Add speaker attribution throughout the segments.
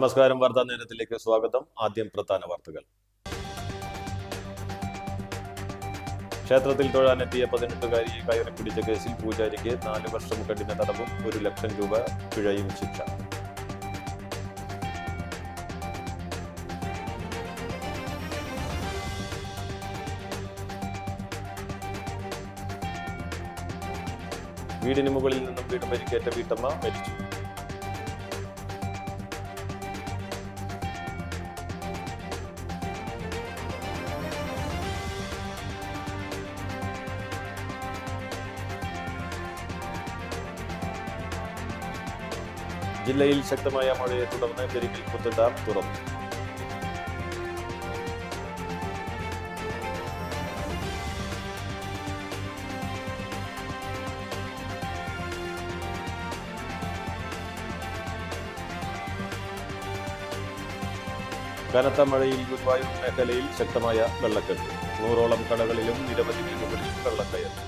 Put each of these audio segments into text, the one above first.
Speaker 1: നമസ്കാരം. വാർത്താ നേരത്തിലേക്ക് സ്വാഗതം. ആദ്യം പ്രധാന വാർത്തകൾ. ക്ഷേത്രത്തിൽ തൊഴാനെത്തിയ 18-കാരിയെ കയറി പിടിച്ച കേസിൽ പൂജാരിക്ക് 4 വർഷം കഠിന തടവും 1 ലക്ഷം രൂപ പിഴയും ശിക്ഷ. വീടിന് മുകളിൽ നിന്നും വീട് പരിക്കേറ്റ വീട്ടമ്മ മരിച്ചു. ജില്ലയിൽ ശക്തമായ മഴയെ തുടർന്ന് പെരിങ്ങൽകുത്ത് ഡാം തുറന്നു. കനത്ത മഴയിൽ ഗുരുവായൂർ മേഖലയിൽ ശക്തമായ വെള്ളക്കെട്ട്. 100ഓളം കടകളിലും നിരവധി വീടുകളിലും വെള്ളം കയറി.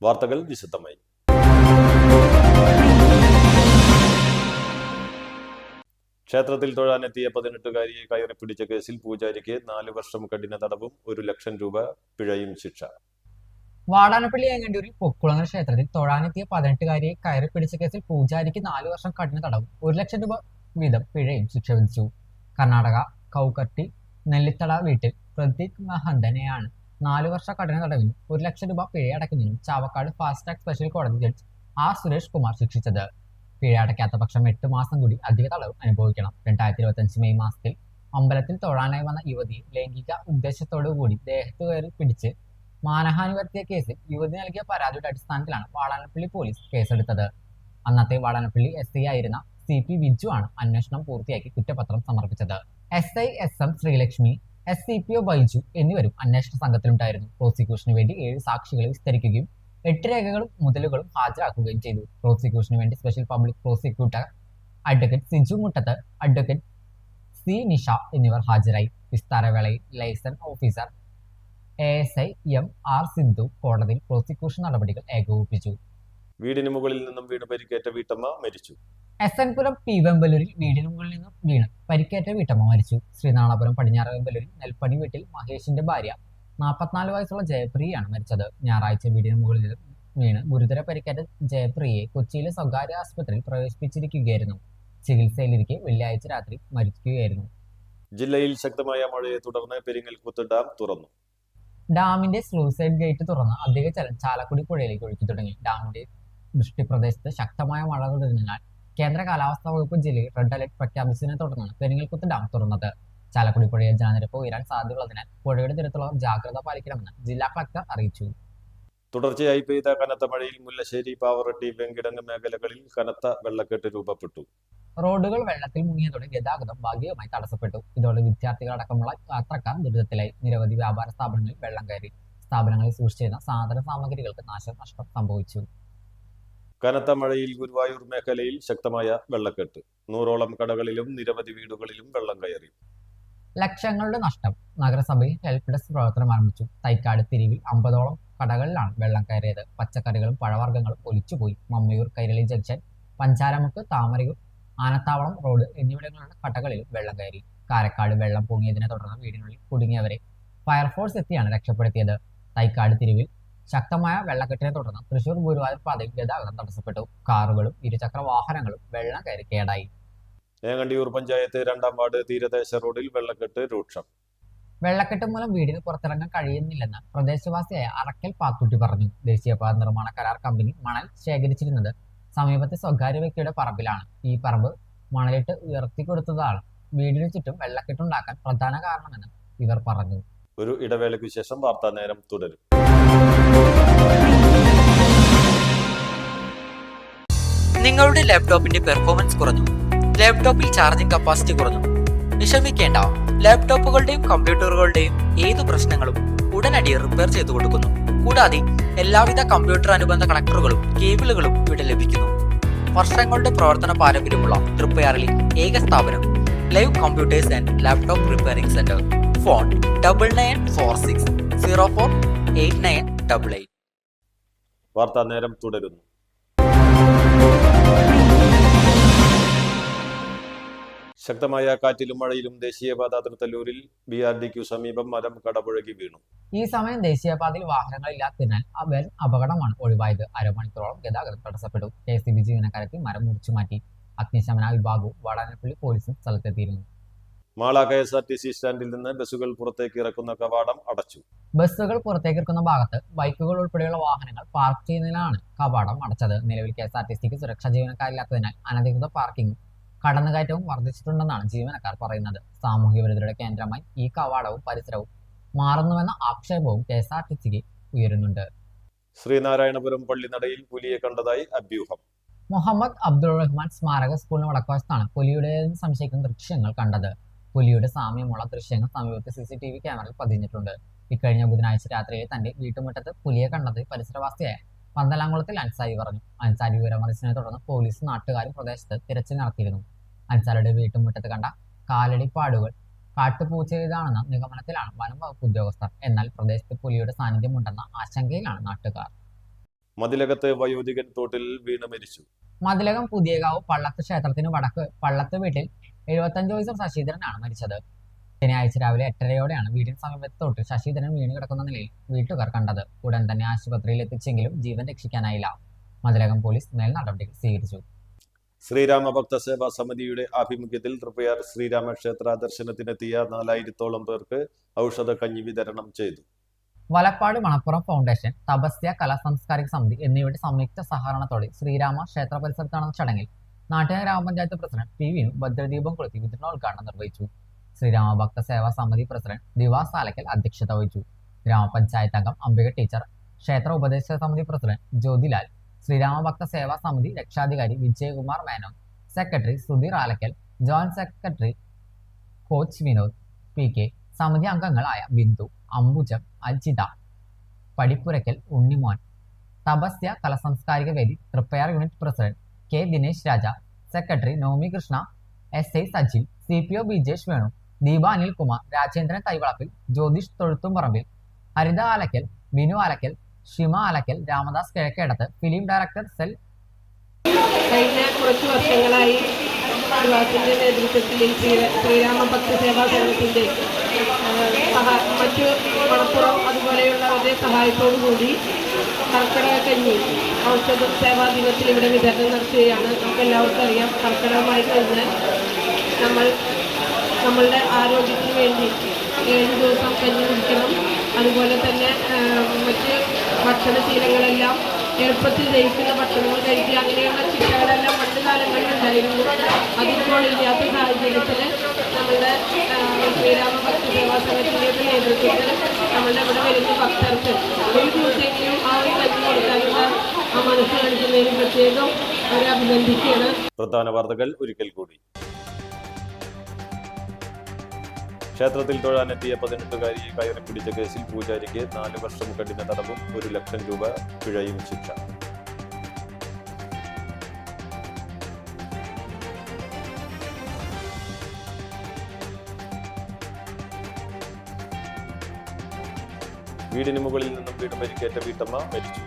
Speaker 1: വാർത്തകൾ വിശദമായി. ക്ഷേത്രത്തിൽ തൊഴാനെത്തിയ 18-കാരിയെ കയറി പിടിച്ച കേസിൽ പൂജാരിക്ക് 4 വർഷം കഠിന തടവും 1 ലക്ഷം രൂപ പിഴയും ശിക്ഷ.
Speaker 2: വാടാനപ്പള്ളി ഏങ്ങണ്ടൂരിൽ പൊക്കുളങ്ങര ക്ഷേത്രത്തിൽ തൊഴാനെത്തിയ 18-കാരിയെ കയറി പിടിച്ച കേസിൽ പൂജാരിക്ക് 4 വർഷം കഠിന തടവും 1 ലക്ഷം രൂപ വീതം പിഴയും ശിക്ഷ വിധിച്ചു. കർണാടക കൗകട്ടി നെല്ലിത്തട വീട്ടിൽ പ്രദീപ് മഹന്തനെയാണ് 4 വർഷ കഠിന തടവിനും 1 ലക്ഷം രൂപ പിഴയടക്കുന്നതിനും ചാവക്കാട് ഫാസ്റ്റ് ട്രാക്ക് സ്പെഷ്യൽ കോടതി ജഡ്ജ് ആർ സുരേഷ് കുമാർ ശിക്ഷിച്ചത്. പിഴയടയ്ക്കാത്ത പക്ഷം 8 മാസം കൂടി അധിക തടവ് അനുഭവിക്കണം. 2025 മെയ് മാസത്തിൽ അമ്പലത്തിൽ തൊഴാനായി വന്ന യുവതിയെ ലൈംഗിക ഉദ്ദേശത്തോടുകൂടി ദേഹത്ത് കയറി പിടിച്ച് മാനഹാനി വരുത്തിയ കേസിൽ യുവതി നൽകിയ പരാതിയുടെ അടിസ്ഥാനത്തിലാണ് വാടാനപ്പള്ളി പോലീസ് കേസെടുത്തത്. അന്നത്തെ വാടാനപ്പള്ളി SI ആയിരുന്ന CP വിജു ആണ് അന്വേഷണം പൂർത്തിയാക്കി കുറ്റപത്രം സമർപ്പിച്ചത്. SI SM Sreelakshmi, SCPO Baiju എന്നിവരും അന്വേഷണ സംഘത്തിലുണ്ടായിരുന്നു. പ്രോസിക്യൂഷന് വേണ്ടി 7 സാക്ഷികളെ വിസ്തരിക്കുകയും 8 രേഖകളും മുതലുകളും ഹാജരാക്കുകയും ചെയ്തു. പ്രോസിക്യൂഷന് വേണ്ടി special public prosecutor advocate Siju Muttath, advocate C Nisha എന്നിവർ ഹാജരായി. വിസ്താരവേളയിൽ licence officer ASI MR Sindhu കോടതിയിൽ പ്രോസിക്യൂഷൻ നടപടികൾ ഏകോപിപ്പിച്ചു.
Speaker 1: വീടിന് മുകളിൽ നിന്നും വീട് പരിക്കേറ്റ വീട്ടമ്മ മരിച്ചു.
Speaker 2: SN-പുരം P വെമ്പലൂരിൽ വീടിന് മുകളിൽ നിന്നും വീണ് പരിക്കേറ്റ വീട്ടമ്മ മരിച്ചു. ശ്രീനാളപുരം പടിഞ്ഞാറ് വെമ്പലൂരിൽ നെൽപ്പണി വീട്ടിൽ മഹേഷിന്റെ ഭാര്യ 44 വയസ്സുള്ള ജയപ്രിയയാണ് മരിച്ചത്. ഞായറാഴ്ച വീടിന് മുകളിൽ വീണ് ഗുരുതര പരിക്കേറ്റ ജയപ്രിയയെ കൊച്ചിയിലെ സ്വകാര്യ ആശുപത്രിയിൽ പ്രവേശിപ്പിച്ചിരിക്കുകയായിരുന്നു. ചികിത്സയിലിരിക്കെ വെള്ളിയാഴ്ച രാത്രി മരിക്കുകയായിരുന്നു.
Speaker 1: ജില്ലയിൽ ശക്തമായ മഴയെ തുടർന്ന് പെരിങ്ങൽകുത്ത് ഡാം തുറന്നു.
Speaker 2: ഡാമിന്റെ സ്ലൂസൈഡ് ഗേറ്റ് തുറന്ന് അധിക ജലം ചാലക്കുടി പുഴയിലേക്ക് ഒഴുക്കി തുടങ്ങി. ഡാമിന്റെ വൃഷ്ടിപ്രദേശത്ത് ശക്തമായ മഴ തുടരുന്നതിനാൽ കേന്ദ്ര കാലാവസ്ഥാ വകുപ്പ് ജില്ലയിൽ റെഡ് അലർട്ട് പ്രഖ്യാപിച്ചതിനെ തുടർന്നാണ് പെരിങ്ങൽകുത്ത് ഡാം തുറന്നത്. ചാലക്കുടി പുഴയിൽ ജലനിരപ്പ് ഉയരാൻ സാധ്യതയുള്ളതിനാൽ പുഴയുടെ തീരത്തുള്ളവർ ജാഗ്രത പാലിക്കണമെന്ന് ജില്ലാ കളക്ടർ അറിയിച്ചു.
Speaker 1: തുടർച്ചയായി പെയ്ത കനത്ത മഴയിൽ മുല്ലശ്ശേരി, പാവറട്ടി, വെങ്കിടങ്ങ് മേഖലകളിൽ കനത്ത വെള്ളക്കെട്ട് രൂപപ്പെട്ടു.
Speaker 2: റോഡുകൾ വെള്ളത്തിൽ മുങ്ങിയതോടെ ഗതാഗതം ഭാഗികമായി തടസ്സപ്പെട്ടു. ഇതോടെ വിദ്യാർത്ഥികളടക്കമുള്ള യാത്രക്കാർ ദുരിതത്തിലായി. നിരവധി വ്യാപാര സ്ഥാപനങ്ങളിൽ വെള്ളം കയറി. സ്ഥാപനങ്ങളിൽ സൂക്ഷിച്ചിരുന്ന സാധന സാമഗ്രികൾക്ക് നാശനഷ്ടം സംഭവിച്ചു.
Speaker 1: കനത്ത മഴയിൽ ഗുരുവായൂർ മേഖലയിൽ ശക്തമായ വെള്ളക്കെട്ട്. 100ഓളം കടകളിലും നിരവധി വീടുകളിലും വെള്ളം കയറി.
Speaker 2: ലക്ഷങ്ങളുടെ നഷ്ടം. നഗരസഭയിൽ ഹെൽപ്പ് ഡെസ്ക് പ്രവർത്തനം ആരംഭിച്ചു. തൈക്കാട് തിരിവിൽ 50ഓളം കടകളിലാണ് വെള്ളം കയറിയത്. പച്ചക്കറികളും പഴവർഗ്ഗങ്ങളും ഒലിച്ചുപോയി. മമ്മയൂർ കൈരളി ജംഗ്ഷൻ, പഞ്ചാരമുക്ക്, താമരയൂർ, ആനത്താവളം റോഡ് എന്നിവിടങ്ങളിലുള്ള കടകളിലും വെള്ളം കയറി. കാരക്കാട് വെള്ളം പൊങ്ങിയതിനെ തുടർന്ന് വീടിനുള്ളിൽ കുടുങ്ങിയവരെ ഫയർഫോഴ്സ് എത്തിയാണ് രക്ഷപ്പെടുത്തിയത്. തൈക്കാട് തിരിവിൽ ശക്തമായ വെള്ളക്കെട്ടിനെ തുടർന്ന് തൃശൂർ ഗുരുവായൂർ പാതയിൽ ഗതാഗതം തടസ്സപ്പെട്ടു. കാറുകളും ഇരുചക്ര വാഹനങ്ങളും വെള്ളം കയറി കേടായി.
Speaker 1: ഏങ്ങണ്ടിയൂർ പഞ്ചായത്ത് 2-ാം വാർഡ് തീരദേശ റോഡിൽ വെള്ളക്കെട്ട് രൂക്ഷം.
Speaker 2: വെള്ളക്കെട്ട് മൂലം വീടിന് പുറത്തിറങ്ങാൻ കഴിയുന്നില്ലെന്ന് പ്രദേശവാസിയായ അറക്കൽ പാത്തുട്ടി പറഞ്ഞു. ദേശീയപാത നിർമ്മാണ കരാർ കമ്പനി മണൽ ശേഖരിച്ചിരുന്നത് സമീപത്തെ സ്വകാര്യ വ്യക്തിയുടെ പറമ്പിലാണ്. ഈ പറമ്പ് മണലിട്ട് ഉയർത്തിക്കൊടുത്തതാണ് വീടിനു ചുറ്റും വെള്ളക്കെട്ടുണ്ടാക്കാൻ പ്രധാന കാരണമെന്ന് ഇവർ പറഞ്ഞു.
Speaker 1: ഒരു ഇടവേളയ്ക്ക് ശേഷം വാർത്താ നേരം തുടരും.
Speaker 3: നിങ്ങളുടെ ലാപ്ടോപ്പിന്റെ പെർഫോമൻസ് കുറഞ്ഞു, ലാപ്ടോപ്പിൽ ചാർജിംഗ് കപ്പാസിറ്റി കുറഞ്ഞു. വിഷമിക്കേണ്ട, ലാപ്ടോപ്പുകളുടെയും കമ്പ്യൂട്ടറുകളുടെയും ഏതു പ്രശ്നങ്ങളും ഉടനടി റിപ്പയർ ചെയ്തു കൊടുക്കുന്നു. കൂടാതെ എല്ലാവിധ കമ്പ്യൂട്ടർ അനുബന്ധ കണക്ടറുകളും കേബിളുകളും ഇവിടെ ലഭിക്കുന്നു. വർഷങ്ങളുടെ പ്രവർത്തന പാരമ്പര്യമുള്ള തൃപ്പയാറിലെ ഏക സ്ഥാപനം live computers and laptop repairing centre. Phone 9946048988.
Speaker 1: വാർത്താ നേരം തുടരുന്നു. ശക്തമായ കാറ്റിലും മഴയിലും ദേശീയപാത തൃത്തല്ലൂരിൽ BRDക്ക് സമീപം മരം കടപുഴകി വീണു.
Speaker 2: ഈ സമയം ദേശീയപാതയിൽ വാഹനങ്ങളില്ലാത്തതിനാൽ വൻ അപകടമാണ് ഒഴിവായത്. അരമണിക്കൂറോളം ഗതാഗതം തടസ്സപ്പെട്ടു. KCB ജീവനക്കാരെത്തി മരം മുറിച്ചു മാറ്റി. അഗ്നിശമന വിഭാഗവും വാടാനപ്പള്ളി പോലീസും സ്ഥലത്തെത്തിയിരുന്നു.
Speaker 1: മാള KSRTC സ്റ്റാൻഡിൽ നിന്ന് ബസ്സുകൾ പുറത്തേക്ക് ഇറക്കുന്ന കവാടം അടച്ചു.
Speaker 2: ബസ്സുകൾ പുറത്തേക്ക് ഇറക്കുന്ന ഭാഗത്ത് ബൈക്കുകൾ ഉൾപ്പെടെയുള്ള വാഹനങ്ങൾ പാർക്ക് ചെയ്യുന്നതിനാണ് കവാടം അടച്ചത്. നിലവിൽ KSRTCക്ക് സുരക്ഷാ ജീവനക്കാരില്ലാത്തതിനാൽ അനധികൃത പാർക്കിംഗും കടന്നുകയറ്റവും വർദ്ധിച്ചിട്ടുണ്ടെന്നാണ് ജീവനക്കാർ പറയുന്നത്. സാമൂഹ്യ വിരുദ്ധരുടെ കേന്ദ്രമായി ഈ കവാടവും പരിസരവും മാറുന്നുവെന്ന ആക്ഷേപവും KSRTCക്ക് ഉയരുന്നുണ്ട്.
Speaker 1: ശ്രീനാരായണപുരം പള്ളിനടയിൽ പുലിയെ കണ്ടതായി അഭ്യൂഹം.
Speaker 2: മുഹമ്മദ് അബ്ദുൾ റഹ്മാൻ സ്മാരക സ്കൂളിന് വടക്കുവശത്താണ് പുലിയുടേതെന്ന് സംശയിക്കുന്ന ദൃശ്യങ്ങൾ കണ്ടത്. പുലിയുടെ സാമ്യമുള്ള ദൃശ്യങ്ങൾ സമീപത്തെ CCTV ക്യാമറയിൽ പതിഞ്ഞിട്ടുണ്ട്. ഇക്കഴിഞ്ഞ ബുധനാഴ്ച രാത്രിയിൽ തന്റെ വീട്ടുമുറ്റത്ത് പുലിയെ കണ്ടത് പരിസരവാസിയായ പന്തലാംകുളത്തിൽ അൻസാരി പറഞ്ഞു. അൻസാരി വിവരമറിച്ചതിനെ തുടർന്ന് പോലീസും നാട്ടുകാരും പ്രദേശത്ത് തിരച്ചിൽ നടത്തിയിരുന്നു. അൻസാരിയുടെ വീട്ടുമുറ്റത്ത് കണ്ട കാലടിപ്പാടുകൾ കാട്ടുപൂച്ചയുടേതാണെന്ന നിഗമനത്തിലാണ് വനം വകുപ്പ് ഉദ്യോഗസ്ഥർ. എന്നാൽ പ്രദേശത്ത് പുലിയുടെ സാന്നിധ്യമുണ്ടെന്ന ആശങ്കയിലാണ് നാട്ടുകാർ.
Speaker 1: മതിലകത്ത് വയോധികൻ തോട്ടിൽ വീണ് മരിച്ചു.
Speaker 2: മതിലകം പുതിയകാവ് പള്ളത്ത് ക്ഷേത്രത്തിന് വടക്ക് പള്ളത്ത് വീട്ടിൽ 75 വയസ്സ് ശശിധരനാണ് മരിച്ചത്. ശനിയാഴ്ച രാവിലെ 8:30യോടെയാണ് വീടിന് സമീപത്തെ തോട്ടിൽ ശശിധരൻ വീണ് കിടക്കുന്ന നിലയിൽ വീട്ടുകാർ കണ്ടത്. ഉടൻ തന്നെ ആശുപത്രിയിൽ എത്തിച്ചെങ്കിലും ജീവൻ രക്ഷിക്കാനായില്ല. മതിലകം പോലീസ് മേൽ നടപടികൾ സ്വീകരിച്ചു.
Speaker 1: ശ്രീരാമ ഭക്ത സേവാ സമിതിയുടെ ആഭിമുഖ്യത്തിൽ തൃപ്പയാർ ശ്രീരാമ ക്ഷേത്ര ദർശനത്തിനെത്തിയ 4000-ഓളം പേർക്ക് ഔഷധ കഞ്ഞി വിതരണം ചെയ്തു.
Speaker 2: വലപ്പാട് മണപ്പുറം ഫൗണ്ടേഷൻ, തപസ്യ കലാ സാംസ്കാരിക സമിതി എന്നിവയുടെ സംയുക്ത സഹകരണത്തോടെ ശ്രീരാമ ക്ഷേത്ര പരിസരത്ത് നടന്ന ചടങ്ങിൽ നാട്ടിക ഗ്രാമപഞ്ചായത്ത് പ്രസിഡന്റ് P. വിനു ഭദ്രദീപം കൊളുത്തി വിതരണോദ്ഘാടനം നിർവഹിച്ചു. ശ്രീരാമ ഭക്ത സേവാ സമിതി പ്രസിഡന്റ് ദിവാസ് ആലക്കൽ അധ്യക്ഷത വഹിച്ചു. ഗ്രാമപഞ്ചായത്ത് അംഗം അംബിക ടീച്ചർ, ക്ഷേത്ര ഉപദേശക സമിതി പ്രസിഡന്റ് ജ്യോതിലാൽ, ശ്രീരാമ ഭക്ത സേവാ സമിതി രക്ഷാധികാരി Vijayakumar Menon, secretary Sudheer Alakkal, joint secretary coach Vinod PK, സമിതി അംഗങ്ങളായ ബിന്ദു, അംബുജം, അജിത, പടിപ്പുരയ്ക്കൽ ഉണ്ണിമോൻ, തപസ്യ കലാസാംസ്കാരിക വേദി Triprayar unit president K. Dinesh Raja, secretary Nomi Krishna, SI Sajil, CPO Bijesh Venu, Deepa Anilkumar, Rajendran Thaivalappil, Jyothish Thozhuthumparambil, Haritha Alakkal, Binu Alakkal, Shima Alakkal, Ramadas Kizhakkedath, film director cell.
Speaker 4: കഴിഞ്ഞ കുറച്ച് വർഷങ്ങളായി യുവാക്കളുടെ നേതൃത്വത്തിൽ ശ്രീരാമ ഭക്ത സേവാ സേവനത്തിൻ്റെ മറ്റു മണപ്പുറം അതുപോലെയുള്ളവരുടെ സഹായത്തോടു കൂടി കർക്കിടക കഞ്ഞി ഔഷധ സേവാ ദിനത്തിൽ ഇവിടെ വിതരണം നടത്തുകയാണ്. നമുക്കെല്ലാവർക്കും അറിയാം, കർക്കിടകമായി കഴിഞ്ഞാൽ നമ്മളുടെ ആരോഗ്യത്തിന് വേണ്ടി 7 ദിവസം കഞ്ഞി കുടിക്കണം. അതുപോലെ തന്നെ മറ്റ് ഭക്ഷണശീലങ്ങളെല്ലാം എളുപ്പത്തിൽ ദഹിക്കുന്ന ഭക്ഷണങ്ങൾ കഴിക്കുക, അങ്ങനെയുള്ള ചിട്ടകളെല്ലാം പണ്ട് കാലങ്ങളിൽ ഉണ്ടായിരുന്നു. അതിപ്പോൾ ഇല്ലാത്ത സാഹചര്യത്തിൽ നമ്മളുടെ ശ്രീരാമ ഭക്ത സേവാ സമിതിയുടെ നേതൃത്വത്തിൽ നമ്മളുടെ ഇവിടെ വരുന്ന ഭക്തർക്ക് ഒരു ദിവസമെങ്കിലും ആ ഒരു കഞ്ഞി കൊടുക്കാനുള്ള ആ മനസ്സ് കാണിക്കുന്നതിന് പ്രത്യേകം അവരെ അഭിനന്ദിക്കുകയാണ്.
Speaker 1: പ്രധാന വാർത്തകൾ ഒരിക്കൽ കൂടി. ക്ഷേത്രത്തിൽ തൊഴാനെത്തിയ 18-കാരിയെ കയറി പിടിച്ച കേസിൽ പൂജാരിക്ക് 4 വർഷം കഠിന തടവും 1 ലക്ഷം രൂപ പിഴയും ശിക്ഷ. വീടിന് മുകളിൽ നിന്നും വീട് പരിക്കേറ്റ വീട്ടമ്മ മരിച്ചു.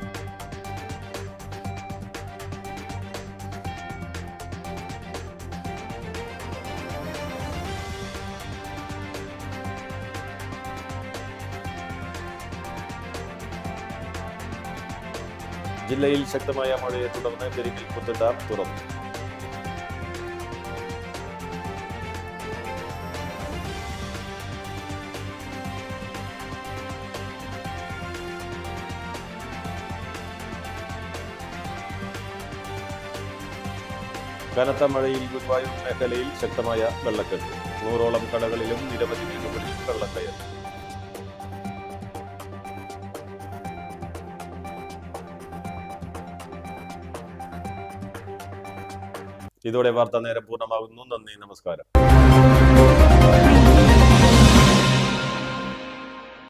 Speaker 1: ജില്ലയിൽ ശക്തമായ മഴയെ തുടർന്ന് പെരിങ്ങൽകുത്ത് ഡാം തുറന്നു. കനത്ത മഴയിൽ ഗുരുവായൂർ മേഖലയിൽ ശക്തമായ വെള്ളക്കെട്ട്. 100ഓളം കടകളിലും നിരവധി വീടുകളിൽ വെള്ളം കയറി. ഇതോടെ വാർത്താ നേരം പൂർണ്ണമാകുന്നു. നന്ദി, നമസ്കാരം.